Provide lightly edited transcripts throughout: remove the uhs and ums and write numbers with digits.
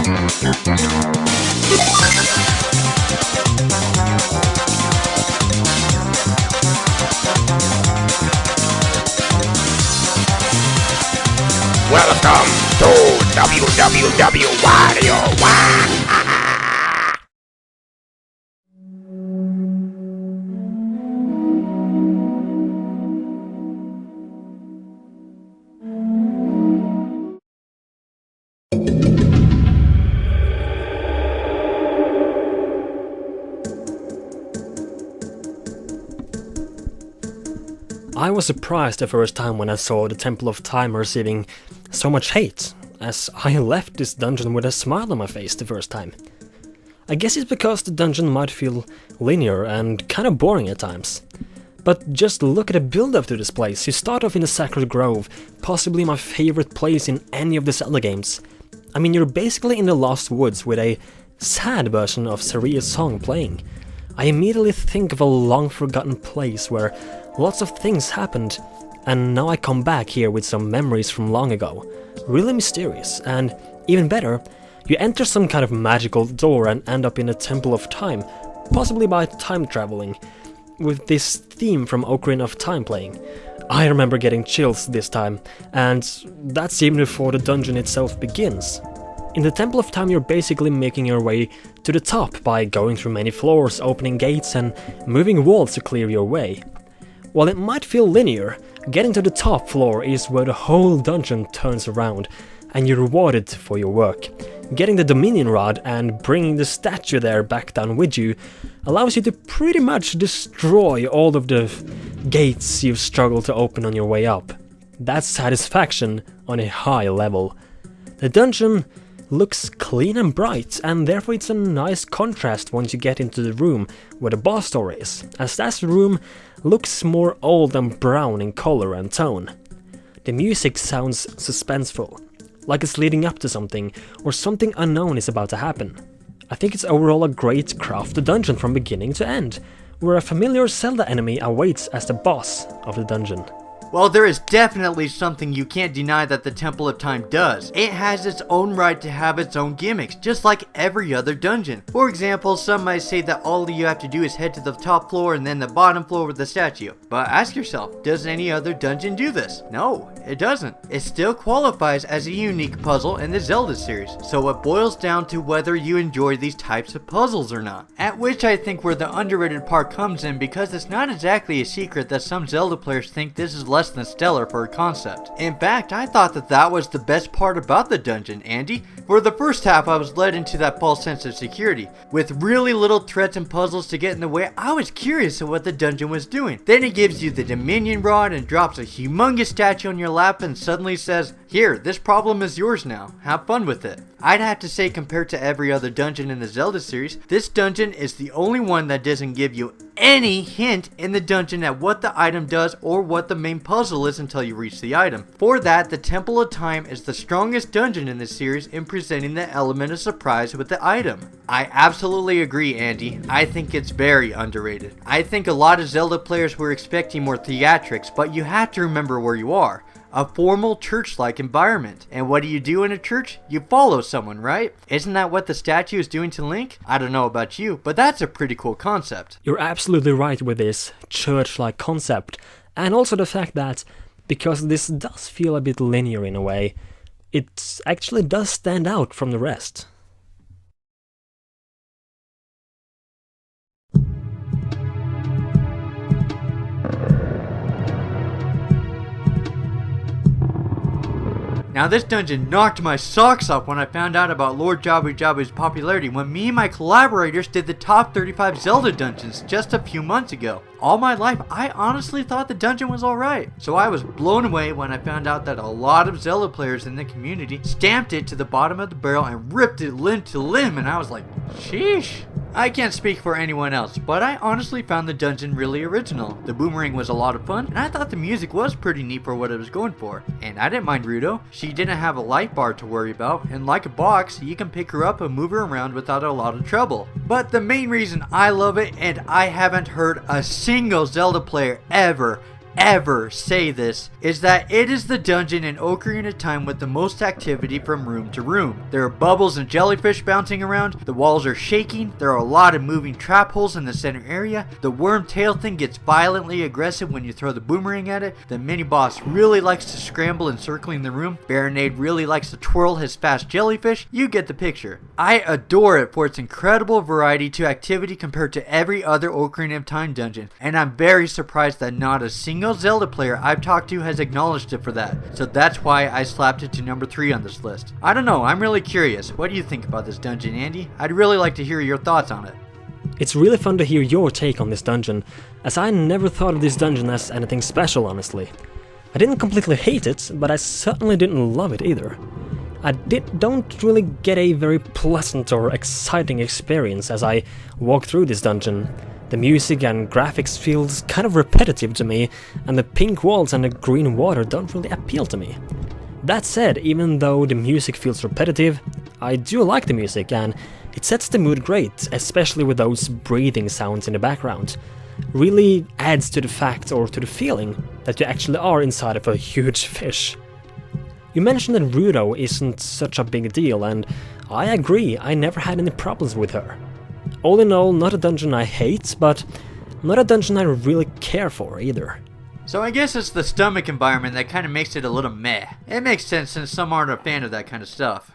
Welcome to WWW Wario Wow! I was surprised the first time when I saw the Temple of Time receiving so much hate, as I left this dungeon with a smile on my face the first time. I guess it's because the dungeon might feel linear and kinda boring at times. But just look at the build-up to this place. You start off in the Sacred Grove, possibly my favorite place in any of the Zelda games. I mean, you're basically in the Lost Woods with a sad version of Saria's song playing. I immediately think of a long-forgotten place where lots of things happened, and now I come back here with some memories from long ago. Really mysterious, and even better, you enter some kind of magical door and end up in a Temple of Time, possibly by time traveling, with this theme from Ocarina of Time playing. I remember getting chills this time, and that's even before the dungeon itself begins. In the Temple of Time you're basically making your way to the top by going through many floors, opening gates and moving walls to clear your way. While it might feel linear, getting to the top floor is where the whole dungeon turns around, and you're rewarded for your work. Getting the Dominion Rod and bringing the statue there back down with you allows you to pretty much destroy all of the gates you've struggled to open on your way up. That's satisfaction on a high level. The dungeon looks clean and bright, and therefore it's a nice contrast once you get into the room where the boss door is, as that room looks more old and brown in color and tone. The music sounds suspenseful, like it's leading up to something, or something unknown is about to happen. I think it's overall a great crafted dungeon from beginning to end, where a familiar Zelda enemy awaits as the boss of the dungeon. Well, there is definitely something you can't deny that the Temple of Time does. It has its own right to have its own gimmicks, just like every other dungeon. For example, some might say that all you have to do is head to the top floor and then the bottom floor with the statue. But ask yourself, does any other dungeon do this? No, it doesn't. It still qualifies as a unique puzzle in the Zelda series, so it boils down to whether you enjoy these types of puzzles or not. At which I think where the underrated part comes in, because it's not exactly a secret that some Zelda players think this is less than stellar for a concept. In fact, I thought that was the best part about the dungeon, Andy. For the first half, I was led into that false sense of security. With really little threats and puzzles to get in the way, I was curious of what the dungeon was doing. Then it gives you the Dominion Rod and drops a humongous statue on your lap and suddenly says, "Here, this problem is yours now. Have fun with it." I'd have to say, compared to every other dungeon in the Zelda series, this dungeon is the only one that doesn't give you any hint in the dungeon at what the item does or what the main puzzle is until you reach the item. For that, the Temple of Time is the strongest dungeon in the series in presenting the element of surprise with the item. I absolutely agree, Andy. I think it's very underrated. I think a lot of Zelda players were expecting more theatrics, but you have to remember where you are. A formal church-like environment. And what do you do in a church? You follow someone, right? Isn't that what the statue is doing to Link? I don't know about you, but that's a pretty cool concept. You're absolutely right with this church-like concept, and also the fact that, because this does feel a bit linear in a way, it actually does stand out from the rest. Now this dungeon knocked my socks off when I found out about Lord Jabu Jabu's popularity when me and my collaborators did the top 35 Zelda dungeons just a few months ago. All my life, I honestly thought the dungeon was alright. So I was blown away when I found out that a lot of Zelda players in the community stamped it to the bottom of the barrel and ripped it limb to limb, and I was like, sheesh. I can't speak for anyone else, but I honestly found the dungeon really original. The boomerang was a lot of fun, and I thought the music was pretty neat for what it was going for. And I didn't mind Ruto. She didn't have a light bar to worry about, and like a box, you can pick her up and move her around without a lot of trouble. But the main reason I love it, and I haven't heard a single Zelda player ever ever say this, is that it is the dungeon in Ocarina of Time with the most activity from room to room. There are bubbles and jellyfish bouncing around, the walls are shaking, there are a lot of moving trap holes in the center area, the worm tail thing gets violently aggressive when you throw the boomerang at it, the mini boss really likes to scramble encircling the room, Baronade really likes to twirl his fast jellyfish, you get the picture. I adore it for its incredible variety to activity compared to every other Ocarina of Time dungeon, and I'm very surprised that not a single Zelda player I've talked to has acknowledged it for that, so that's why I slapped it to number 3 on this list. I don't know, I'm really curious. What do you think about this dungeon, Andy? I'd really like to hear your thoughts on it. It's really fun to hear your take on this dungeon, as I never thought of this dungeon as anything special, honestly. I didn't completely hate it, but I certainly didn't love it either. I don't really get a very pleasant or exciting experience as I walk through this dungeon. The music and graphics feels kind of repetitive to me, and the pink walls and the green water don't really appeal to me. That said, even though the music feels repetitive, I do like the music and it sets the mood great, especially with those breathing sounds in the background. Really adds to the fact or to the feeling that you actually are inside of a huge fish. You mentioned that Rudo isn't such a big deal, and I agree, I never had any problems with her. All in all, not a dungeon I hate, but not a dungeon I really care for either. So I guess it's the stomach environment that kind of makes it a little meh. It makes sense since some aren't a fan of that kind of stuff.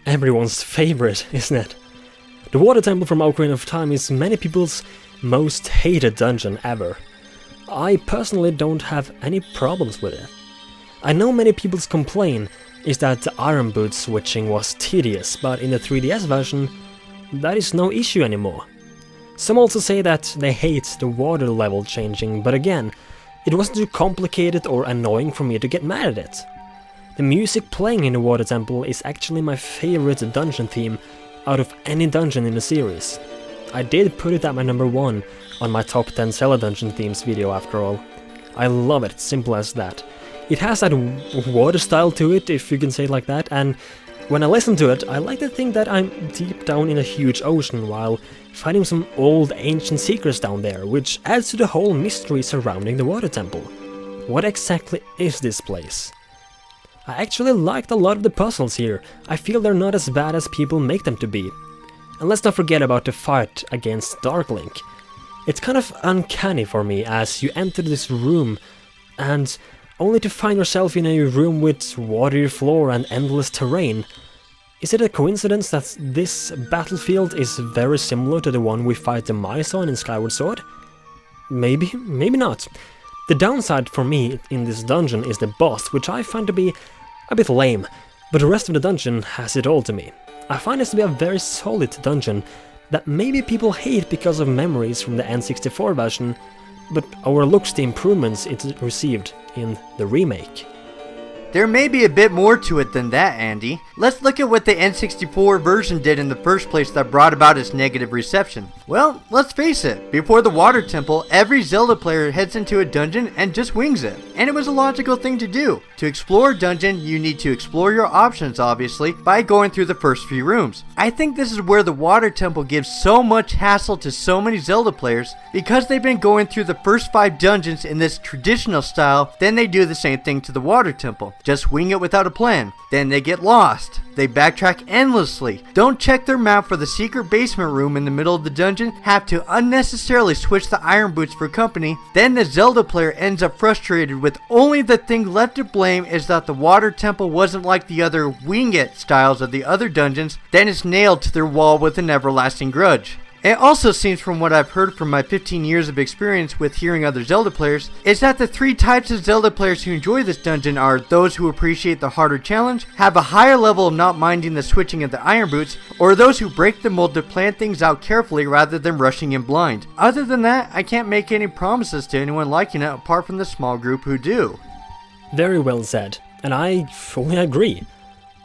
Everyone's favorite, isn't it? The Water Temple from Ocarina of Time is many people's most hated dungeon ever. I personally don't have any problems with it. I know many people's complaint is that the Iron Boot switching was tedious, but in the 3DS version, that is no issue anymore. Some also say that they hate the water level changing, but again, it wasn't too complicated or annoying for me to get mad at it. The music playing in the Water Temple is actually my favorite dungeon theme out of any dungeon in the series. I did put it at my number 1 on my top 10 Zelda dungeon themes video after all. I love it, simple as that. It has that water style to it, if you can say it like that, and when I listen to it, I like to think that I'm deep down in a huge ocean while finding some old ancient secrets down there, which adds to the whole mystery surrounding the Water Temple. What exactly is this place? I actually liked a lot of the puzzles here. I feel they're not as bad as people make them to be. And let's not forget about the fight against Dark Link. It's kind of uncanny for me as you enter this room and only to find yourself in a room with watery floor and endless terrain. Is it a coincidence that this battlefield is very similar to the one we fight the mice on in Skyward Sword? Maybe, maybe not. The downside for me in this dungeon is the boss, which I find to be a bit lame, but the rest of the dungeon has it all to me. I find this to be a very solid dungeon that maybe people hate because of memories from the N64 version, but overlooks the improvements it received in the remake. There may be a bit more to it than that, Andy. Let's look at what the N64 version did in the first place that brought about its negative reception. Well, let's face it, before the Water Temple, every Zelda player heads into a dungeon and just wings it. And it was a logical thing to do. To explore a dungeon, you need to explore your options, obviously, by going through the first few rooms. I think this is where the Water Temple gives so much hassle to so many Zelda players, because they've been going through the first 5 dungeons in this traditional style, then they do the same thing to the Water Temple. Just wing it without a plan. Then they get lost. They backtrack endlessly, don't check their map for the secret basement room in the middle of the dungeon, have to unnecessarily switch the Iron Boots for company. Then the Zelda player ends up frustrated with only the thing left to blame is that the Water Temple wasn't like the other wing it styles of the other dungeons, then it's nailed to their wall with an everlasting grudge. It also seems from what I've heard from my 15 years of experience with hearing other Zelda players, is that the 3 types of Zelda players who enjoy this dungeon are those who appreciate the harder challenge, have a higher level of not minding the switching of the Iron Boots, or those who break the mold to plan things out carefully rather than rushing in blind. Other than that, I can't make any promises to anyone liking it apart from the small group who do. Very well said, and I fully agree.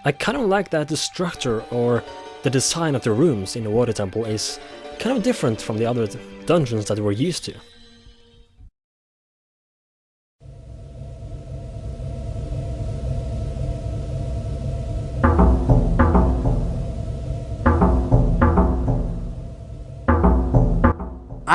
I kind of like that the structure or The design of the rooms in the water temple is kind of different from the other dungeons that we're used to.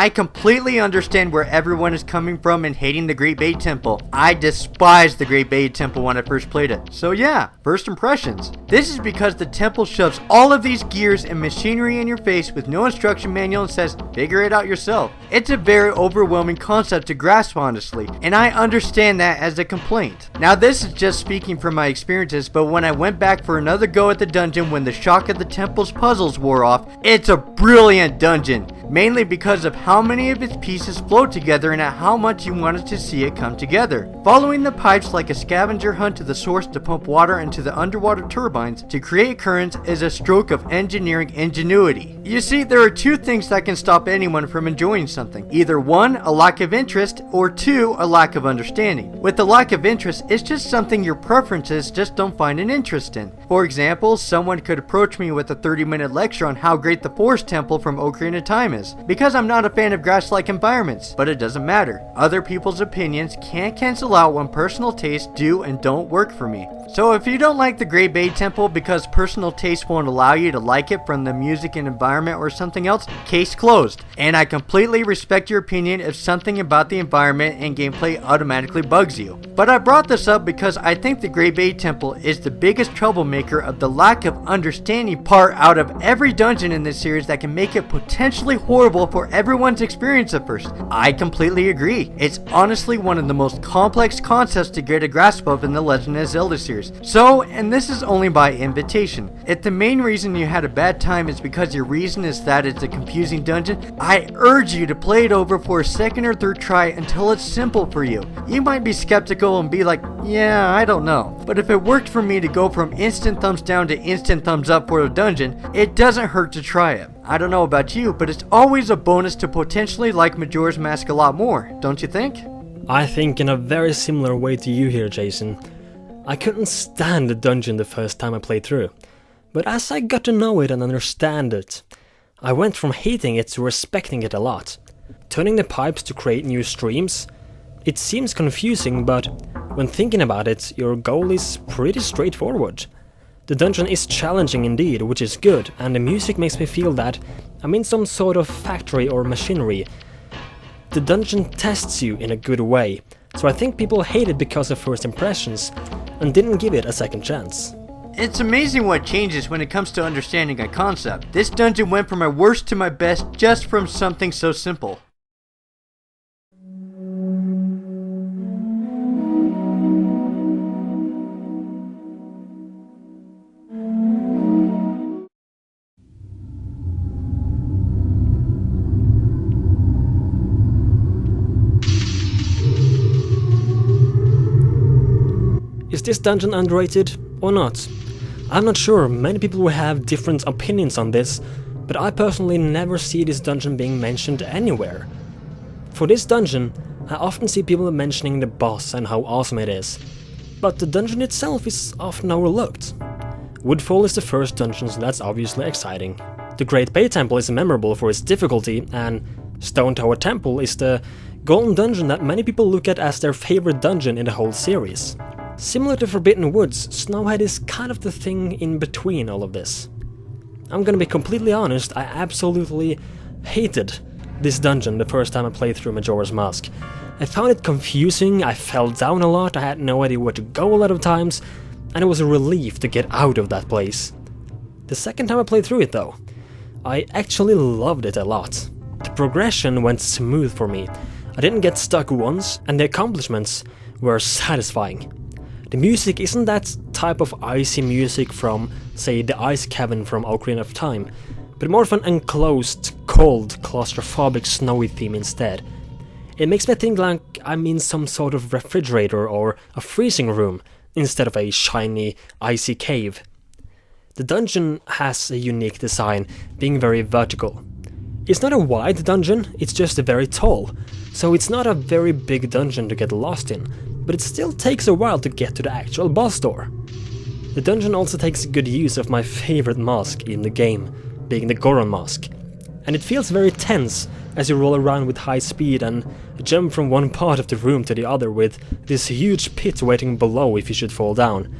I completely understand where everyone is coming from in hating the Great Bay Temple. I despised the Great Bay Temple when I first played it. So yeah, first impressions. This is because the temple shoves all of these gears and machinery in your face with no instruction manual and says, figure it out yourself. It's a very overwhelming concept to grasp, honestly, and I understand that as a complaint. Now this is just speaking from my experiences, but when I went back for another go at the dungeon when the shock of the temple's puzzles wore off, it's a brilliant dungeon. Mainly because of how many of its pieces flow together and at how much you wanted to see it come together. Following the pipes like a scavenger hunt to the source to pump water into the underwater turbines to create currents is a stroke of engineering ingenuity. You see, there are two things that can stop anyone from enjoying something. Either one, a lack of interest, or two, a lack of understanding. With the lack of interest, it's just something your preferences just don't find an interest in. For example, someone could approach me with a 30-minute lecture on how great the Forest Temple from Ocarina of Time is, because I'm not a fan of grass-like environments, but it doesn't matter. Other people's opinions can't cancel out when personal tastes do and don't work for me. So if you don't like the Great Bay Temple because personal taste won't allow you to like it from the music and environment or something else, case closed. And I completely respect your opinion if something about the environment and gameplay automatically bugs you. But I brought this up because I think the Great Bay Temple is the biggest troublemaker of the lack of understanding part out of every dungeon in this series that can make it potentially horrible for everyone's experience at first. I completely agree. It's honestly one of the most complex concepts to get a grasp of in the Legend of Zelda series. So, and this is only by invitation, if the main reason you had a bad time is because your reason is that it's a confusing dungeon, I urge you to play it over for a second or third try until it's simple for you. You might be skeptical and be like, yeah, I don't know. But if it worked for me to go from instant thumbs down to instant thumbs up for a dungeon, it doesn't hurt to try it. I don't know about you, but it's always a bonus to potentially like Majora's Mask a lot more, don't you think? I think in a very similar way to you here, Jason. I couldn't stand the dungeon the first time I played through, but as I got to know it and understand it, I went from hating it to respecting it a lot. Turning the pipes to create new streams, it seems confusing, but when thinking about it, your goal is pretty straightforward. The dungeon is challenging indeed, which is good, and the music makes me feel that I'm in some sort of factory or machinery. The dungeon tests you in a good way, so I think people hate it because of first impressions, and didn't give it a second chance. It's amazing what changes when it comes to understanding a concept. This dungeon went from my worst to my best just from something so simple. Is this dungeon underrated or not? I'm not sure, many people will have different opinions on this, but I personally never see this dungeon being mentioned anywhere. For this dungeon, I often see people mentioning the boss and how awesome it is, but the dungeon itself is often overlooked. Woodfall is the first dungeon, so that's obviously exciting. The Great Bay Temple is memorable for its difficulty, and Stone Tower Temple is the golden dungeon that many people look at as their favorite dungeon in the whole series. Similar to Forbidden Woods, SNOWHEAD is kind of the thing in between all of this. I'm gonna be completely honest, I absolutely hated this dungeon the first time I played through Majora's Mask. I found it confusing, I fell down a lot, I had no idea where to go a lot of times, and it was a relief to get out of that place. The second time I played through it though, I actually loved it a lot. The progression went smooth for me, I didn't get stuck once, and the accomplishments were satisfying. The music isn't that type of icy music from, say, the ice cavern from Ocarina of Time, but more of an enclosed, cold, claustrophobic, snowy theme instead. It makes me think like I'm in some sort of refrigerator or a freezing room, instead of a shiny, icy cave. The dungeon has a unique design, being very vertical. It's not a wide dungeon, it's just very tall, so it's not a very big dungeon to get lost in, but it still takes a while to get to the actual boss door. The dungeon also takes good use of my favorite mask in the game, being the Goron mask. And it feels very tense as you roll around with high speed and jump from one part of the room to the other with this huge pit waiting below if you should fall down.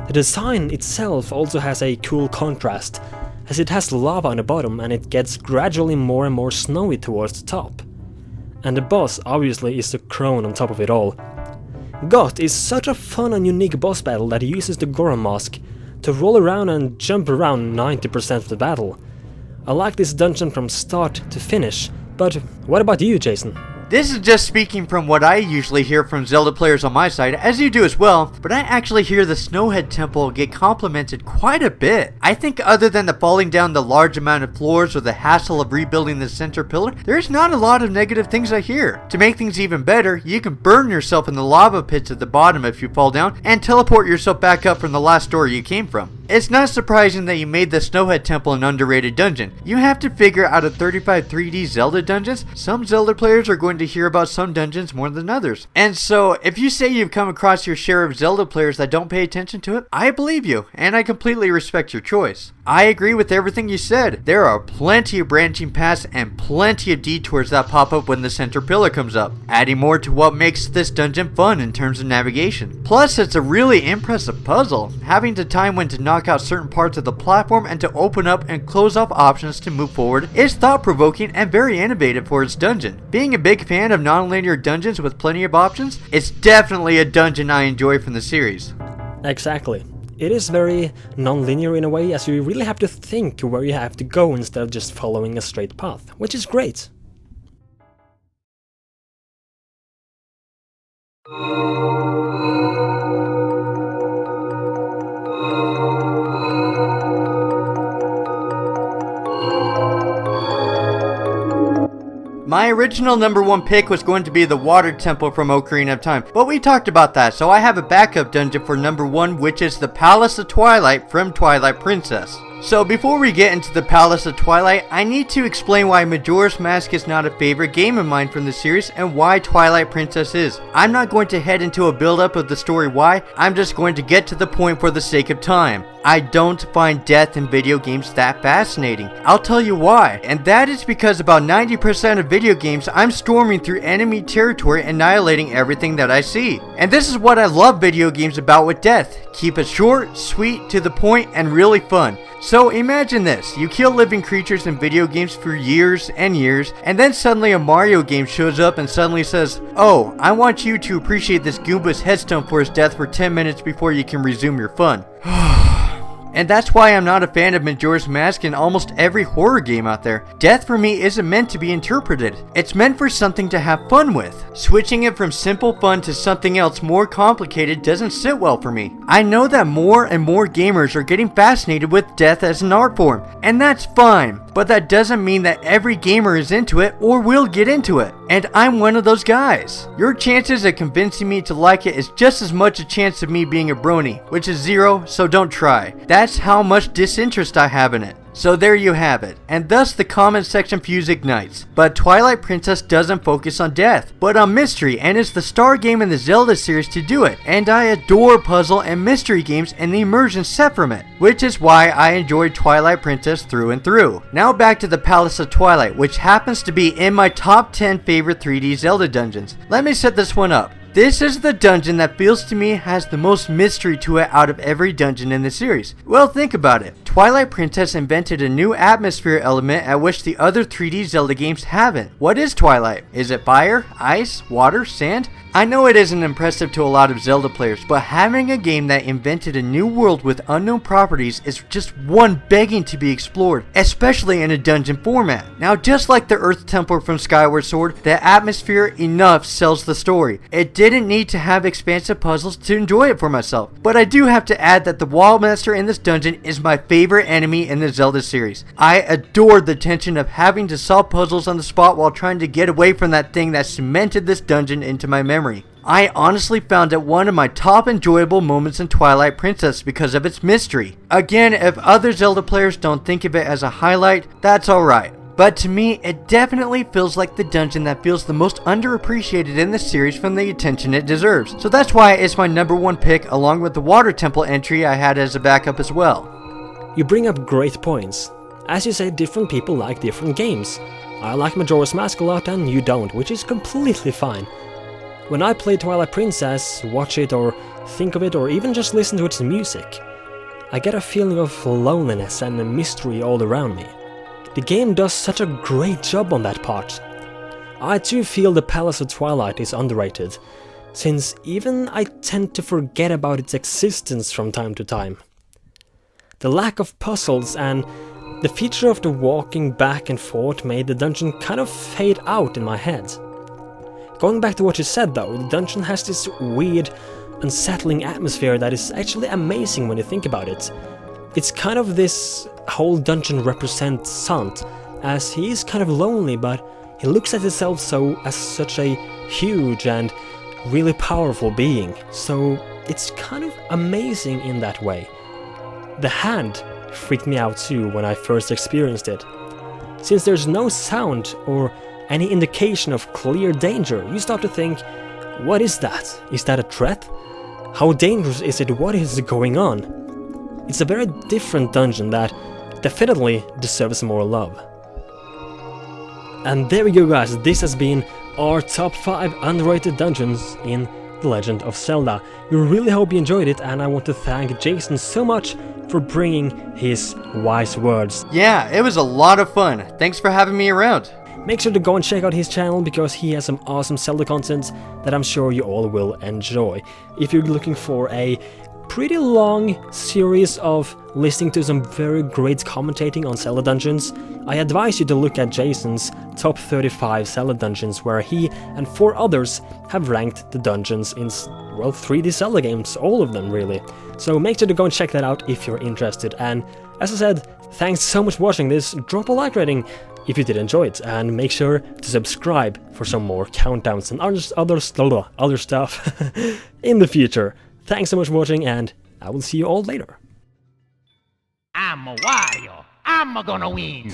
The design itself also has a cool contrast, as it has lava on the bottom and it gets gradually more and more snowy towards the top. And the boss obviously is the crown on top of it all. Goth is such a fun and unique boss battle that uses the Goron mask to roll around and jump around 90% of the battle. I like this dungeon from start to finish, but what about you, Jason? This is just speaking from what I usually hear from Zelda players on my side, as you do as well, but I actually hear the SNOWHEAD temple get complimented quite a bit. I think other than the falling down the large amount of floors or the hassle of rebuilding the center pillar, there's not a lot of negative things I hear. To make things even better, you can burn yourself in the lava pits at the bottom if you fall down, and teleport yourself back up from the last door you came from. It's not surprising that you made the SNOWHEAD temple an underrated dungeon. You have to figure out of 35 3D Zelda dungeons, some Zelda players are going to hear about some dungeons more than others. And so, if you say you've come across your share of Zelda players that don't pay attention to it, I believe you, and I completely respect your choice. I agree with everything you said. There are plenty of branching paths and plenty of detours that pop up when the center pillar comes up, adding more to what makes this dungeon fun in terms of navigation. Plus, it's a really impressive puzzle, having to time when to knock out certain parts of the platform and to open up and close off options to move forward is thought-provoking and very innovative for its dungeon. Being a big fan of non-linear dungeons with plenty of options, it's definitely a dungeon I enjoy from the series. Exactly. It is very non-linear in a way, as you really have to think where you have to go instead of just following a straight path, which is great. My original number one pick was going to be the water temple from Ocarina of Time, but we talked about that, so I have a backup dungeon for number one, which is the Palace of Twilight from Twilight Princess. So before we get into the Palace of Twilight, I need to explain why Majora's Mask is not a favorite game of mine from the series and why Twilight Princess is. I'm not going to head into a build-up of the story why, I'm just going to get to the point for the sake of time. I don't find death in video games that fascinating. I'll tell you why, and that is because about 90% of video games I'm storming through enemy territory, annihilating everything that I see. And this is what I love video games about with death. Keep it short, sweet, to the point, and really fun. So imagine this, you kill living creatures in video games for years and years, and then suddenly a Mario game shows up and suddenly says, "Oh, I want you to appreciate this Goomba's headstone for his death for 10 minutes before you can resume your fun." And that's why I'm not a fan of Majora's Mask in almost every horror game out there. Death for me isn't meant to be interpreted. It's meant for something to have fun with. Switching it from simple fun to something else more complicated doesn't sit well for me. I know that more and more gamers are getting fascinated with death as an art form, and that's fine. But that doesn't mean that every gamer is into it or will get into it. And I'm one of those guys. Your chances of convincing me to like it is just as much a chance of me being a brony, which is 0, so don't try. That's how much disinterest I have in it. So there you have it, and thus the comment section fuse ignites. But Twilight Princess doesn't focus on death, but on mystery, and is the star game in the Zelda series to do it. And I adore puzzle and mystery games and the immersion set from it, which is why I enjoyed Twilight Princess through and through. Now back to the Palace of Twilight, which happens to be in my top 10 favorite 3D Zelda dungeons. Let me set this one up. This is the dungeon that feels to me has the most mystery to it out of every dungeon in the series. Well, think about it. Twilight Princess invented a new atmosphere element at which the other 3D Zelda games haven't. What is Twilight? Is it fire, ice, water, sand? I know it isn't impressive to a lot of Zelda players, but having a game that invented a new world with unknown properties is just one begging to be explored, especially in a dungeon format. Now, just like the Earth Temple from Skyward Sword, the atmosphere enough sells the story. It didn't need to have expansive puzzles to enjoy it for myself, but I do have to add that the Wall Master in this dungeon is my favorite enemy in the Zelda series. I adored the tension of having to solve puzzles on the spot while trying to get away from that thing that cemented this dungeon into my memory. I honestly found it one of my top enjoyable moments in Twilight Princess because of its mystery. Again, if other Zelda players don't think of it as a highlight, that's alright. But to me, it definitely feels like the dungeon that feels the most underappreciated in the series from the attention it deserves. So that's why it's my #1 pick, along with the water temple entry I had as a backup as well. You bring up great points. As you say, different people like different games. I like Majora's Mask a lot and you don't, which is completely fine. When I play Twilight Princess, watch it or think of it or even just listen to its music, I get a feeling of loneliness and a mystery all around me. The game does such a great job on that part. I too feel the Palace of Twilight is underrated, since even I tend to forget about its existence from time to time. The lack of puzzles and the feature of the walking back and forth made the dungeon kind of fade out in my head. Going back to what you said though, the dungeon has this weird, unsettling atmosphere that is actually amazing when you think about it. It's kind of this whole dungeon represents Sant, as he is kind of lonely, but he looks at himself as such a huge and really powerful being, so it's kind of amazing in that way. The hand freaked me out too when I first experienced it. Since there's no sound or any indication of clear danger, you start to think, what is that? Is that a threat? How dangerous is it? What is going on? It's a very different dungeon that definitely deserves more love. And there we go guys, this has been our top 5 underrated dungeons in The Legend of Zelda. We really hope you enjoyed it, and I want to thank Jason so much for bringing his wise words. Yeah, it was a lot of fun. Thanks for having me around. Make sure to go and check out his channel because he has some awesome Zelda content that I'm sure you all will enjoy. If you're looking for a pretty long series of listening to some very great commentating on Zelda dungeons, I advise you to look at Jason's top 35 Zelda dungeons, where he and 4 others have ranked the dungeons in, well, 3D Zelda games, all of them really. So make sure to go and check that out if you're interested, and as I said, thanks so much for watching this. Drop a like rating if you did enjoy it, and make sure to subscribe for some more countdowns and other stuff in the future. Thanks so much for watching, and I will see you all later. I'm a Wario. I'm gonna win.